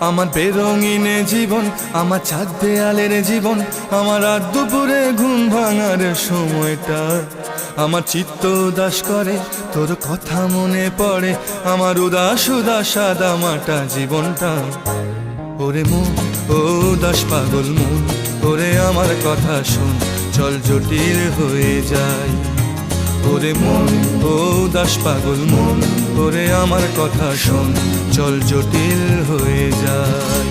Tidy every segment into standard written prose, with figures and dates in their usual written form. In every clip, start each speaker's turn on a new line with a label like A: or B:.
A: আমার বেরঙিনে জীবন, আমার ছাদ দেয়ালের জীবন, আমার রাত দুপুরে ঘুম ভাঙার সময়টা। আমার চিত্ত উদাস করে, তোর কথা মনে পড়ে, আমার উদাস উদাস সাদা মাটা জীবনটা। ওরে মন, ও উদাস পাগল মন, ওরে আমার কথা শোন, চল জটিল হয়ে যায়। ওরে মন, ও উদাস পাগল মন, ওরে আমার কথা শোন, চল জটিল হয়ে যায়।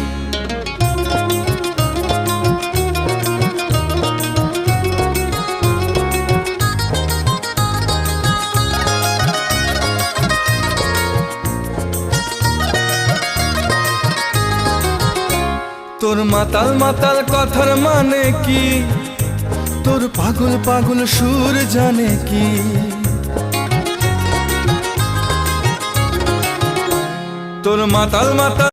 A: তোর মাতাল মাতাল কথার মানে কি, তোর পাগল পাগল সুর জানে কি? তোর মাতাল মাতাল